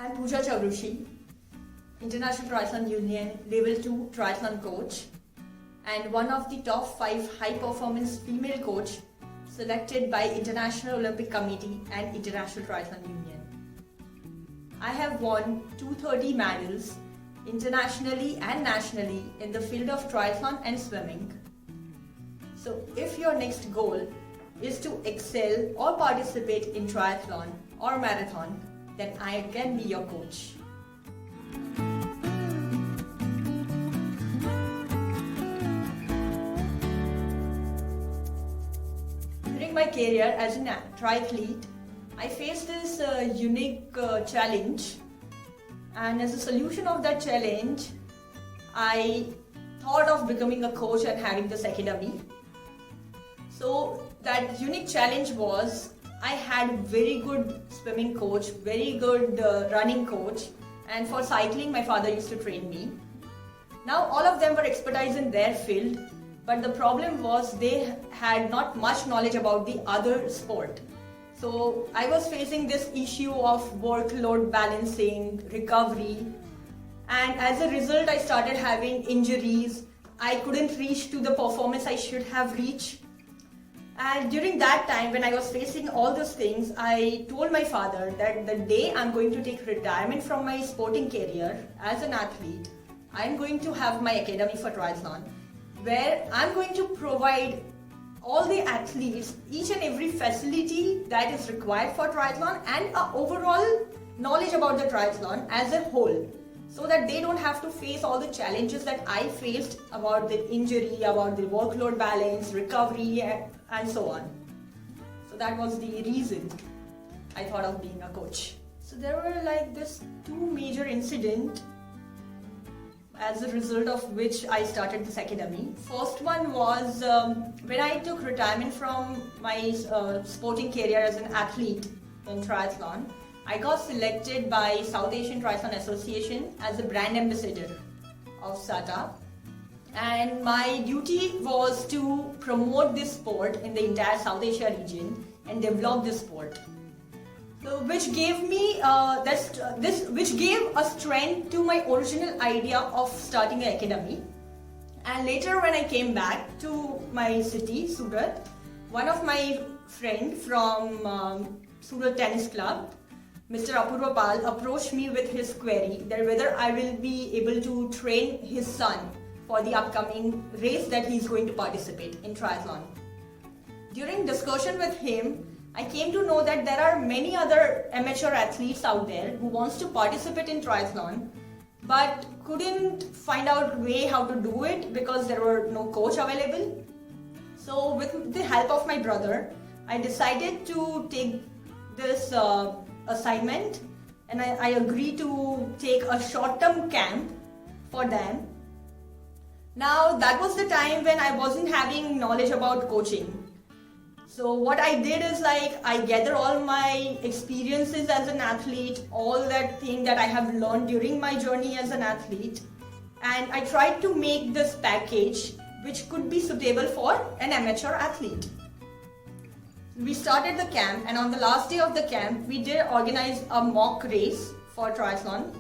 I'm Pooja Chavrushi, International Triathlon Union Level 2 Triathlon Coach and one of the top 5 high-performance female coach selected by International Olympic Committee and International Triathlon Union. I have won 230 medals internationally and nationally in the field of triathlon and swimming. So if your next goal is to excel or participate in triathlon or marathon, then I can be your coach. During my career as an triathlete, I faced this unique challenge, and as a solution of that challenge, I thought of becoming a coach and having this academy. So that unique challenge was I had very good swimming coach, very good running coach, and for cycling my father used to train me. Now all of them were expertise in their field, but the problem was they had not much knowledge about the other sport. So I was facing this issue of workload balancing, recovery, and as a result I started having injuries. I couldn't reach to the performance I should have reached. And during that time when I was facing all those things, I told my father that the day I'm going to take retirement from my sporting career as an athlete, I'm going to have my academy for triathlon, where I'm going to provide all the athletes each and every facility that is required for triathlon and an overall knowledge about the triathlon as a whole, so that they don't have to face all the challenges that I faced about the injury, about the workload balance, recovery, and so on. So that was the reason I thought of being a coach. So there were like this 2 major incidents as a result of which I started this academy. First one was when I took retirement from my sporting career as an athlete in triathlon. I got selected by South Asian Triathlon Association as a brand ambassador of SATA, and my duty was to promote this sport in the entire South Asia region and develop this sport. So, which gave me which gave a strength to my original idea of starting an academy. And later when I came back to my city, Surat, one of my friend from Surat Tennis Club, Mr. Apurva Pal, approached me with his query that whether I will be able to train his son for the upcoming race that he is going to participate in triathlon. During discussion with him, I came to know that there are many other amateur athletes out there who wants to participate in triathlon but couldn't find out way how to do it because there were no coach available. So with the help of my brother, I decided to take this assignment, and I agreed to take a short-term camp for them. Now that was the time when I wasn't having knowledge about coaching. So what I did is I gather all my experiences as an athlete, all that thing that I have learned during my journey as an athlete, and I tried to make this package which could be suitable for an amateur athlete. We started the camp, and on the last day of the camp we did organize a mock race for triathlon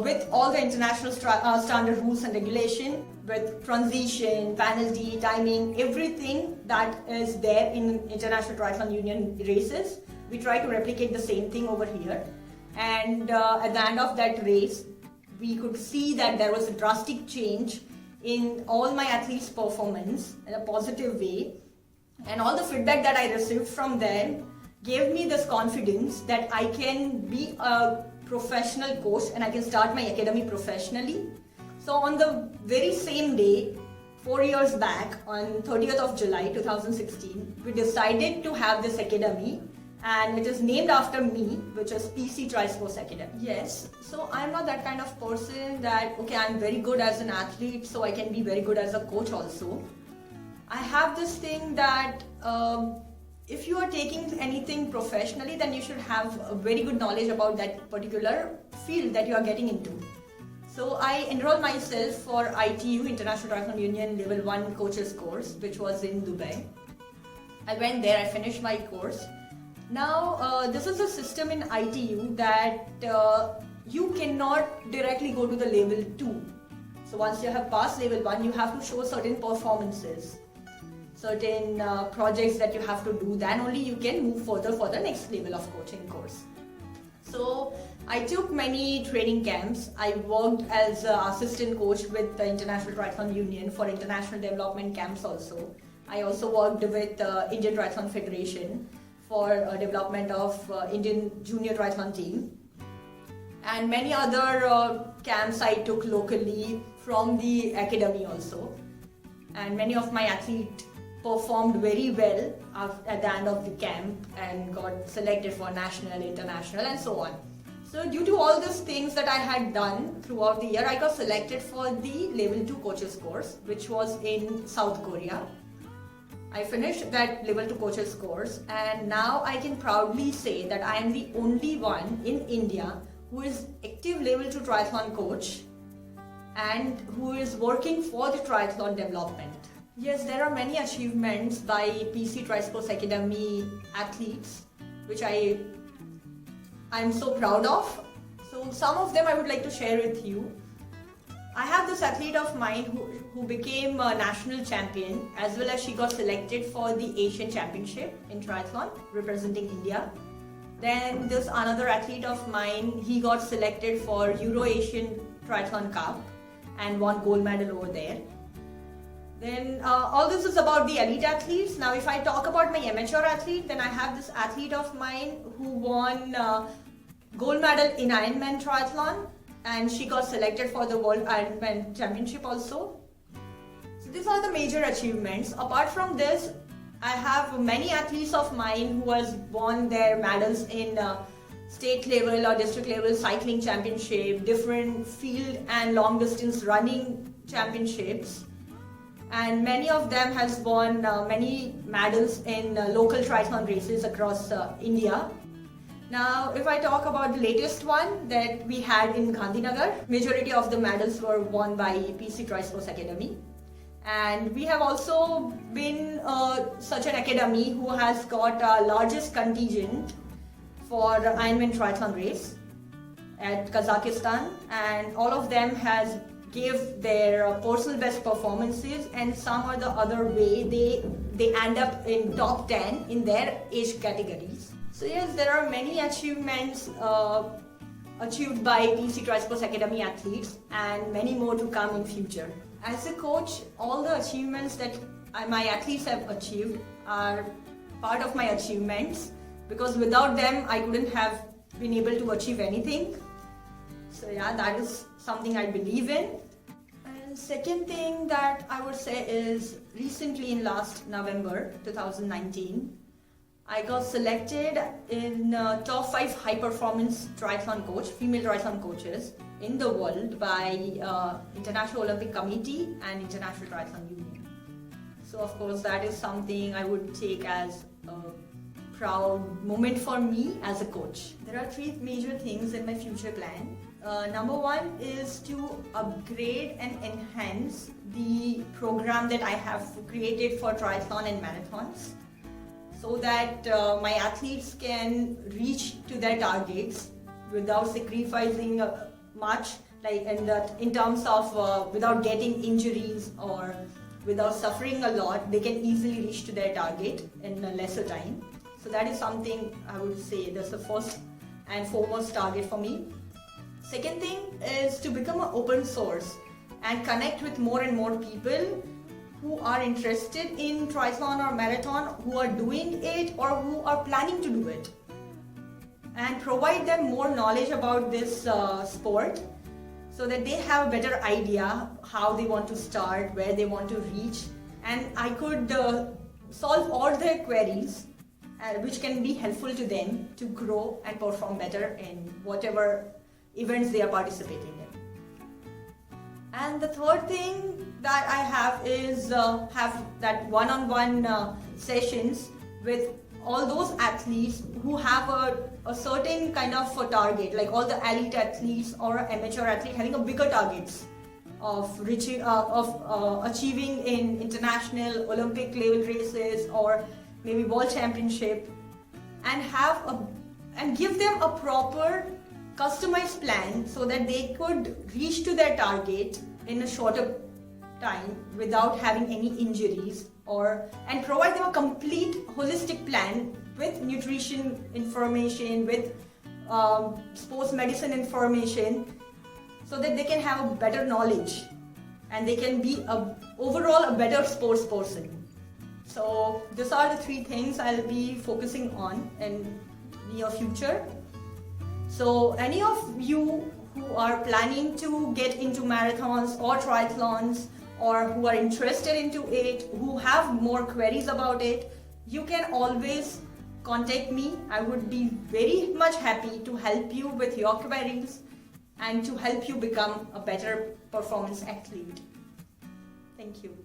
with all the international standard rules and regulation, with transition, penalty, timing, everything that is there in International Triathlon Union races. We try to replicate the same thing over here, and at the end of that race we could see that there was a drastic change in all my athletes' performance in a positive way, and all the feedback that I received from them gave me this confidence that I can be a professional coach and I can start my academy professionally. So on the very same day, 4 years back, on 30th of July 2016, we decided to have this academy, and it is named after me, which is PC Trisports Academy. Yes, so I'm not that kind of person that, okay, I'm very good as an athlete, so I can be very good as a coach also. I have this thing that if you are taking anything professionally, then you should have a very good knowledge about that particular field that you are getting into. So I enrolled myself for ITU, International Triathlon Union Level 1 coaches course, which was in Dubai. I went there, I finished my course. Now, this is a system in ITU that you cannot directly go to the level 2. So once you have passed level 1, you have to show certain performances, certain projects that you have to do, then only you can move further for the next level of coaching course. So I took many training camps. I worked as an assistant coach with the International Triathlon Union for international development camps also. I also worked with Indian Triathlon Federation for development of Indian junior triathlon team. And many other camps I took locally from the academy also. And many of my athletes performed very well at the end of the camp and got selected for national, international and so on. So due to all these things that I had done throughout the year, I got selected for the level 2 coaches course, which was in South Korea. I finished that level 2 coaches course, and now I can proudly say that I am the only one in India who is active level 2 triathlon coach and who is working for the triathlon development. Yes, there are many achievements by PC Trisports Academy athletes which I'm so proud of. So some of them I would like to share with you. I have this athlete of mine who became a national champion, as well as she got selected for the Asian Championship in triathlon representing India. Then there's another athlete of mine, he got selected for Euro-Asian Triathlon Cup and won gold medal over there. Then all this is about the elite athletes. Now if I talk about my amateur athlete, then I have this athlete of mine who won gold medal in Ironman triathlon, and she got selected for the World Ironman Championship also. So these are the major achievements. Apart from this, I have many athletes of mine who has won their medals in state level or district level cycling championship, different field and long distance running championships. And many of them has won many medals in local triathlon races across India. Now, if I talk about the latest one that we had in Gandhinagar, majority of the medals were won by PC Trisports Academy. And we have also been such an academy who has got our largest contingent for Ironman triathlon race at Kazakhstan, and all of them has give their personal best performances, and some or the other way they end up in top 10 in their age categories. So yes, there are many achievements achieved by PC Trisports Academy athletes, and many more to come in future. As a coach, all the achievements that my athletes have achieved are part of my achievements, because without them I couldn't have been able to achieve anything. So yeah, that is something I believe in. And second thing that I would say is, recently in last November 2019, I got selected in top 5 high performance triathlon coach, female triathlon coaches in the world by International Olympic Committee and International Triathlon Union. So of course that is something I would take as a proud moment for me as a coach. There are 3 major things in my future plan. Number 1 is to upgrade and enhance the program that I have created for triathlon and marathons, so that my athletes can reach to their targets without sacrificing much, like in terms of without getting injuries or without suffering a lot. They can easily reach to their target in a lesser time. So that is something I would say that's the first and foremost target for me. Second thing is to become an open source and connect with more and more people who are interested in triathlon or marathon, who are doing it or who are planning to do it, and provide them more knowledge about this sport, so that they have a better idea how they want to start, where they want to reach, and I could solve all their queries, which can be helpful to them to grow and perform better in whatever events they are participating in. And the third thing that I have is have that one-on-one sessions with all those athletes who have a certain kind of a target, like all the elite athletes or amateur athlete having a bigger targets of reaching achieving in international Olympic level races or maybe world championship. and give them a proper customized plan so that they could reach to their target in a shorter time without having any injuries, and provide them a complete holistic plan with nutrition information, with sports medicine information, so that they can have a better knowledge and they can be overall a better sports person. So these are the 3 things I'll be focusing on in near future. So any of you who are planning to get into marathons or triathlons, or who are interested into it, who have more queries about it, you can always contact me. I would be very much happy to help you with your queries and to help you become a better performance athlete. Thank you.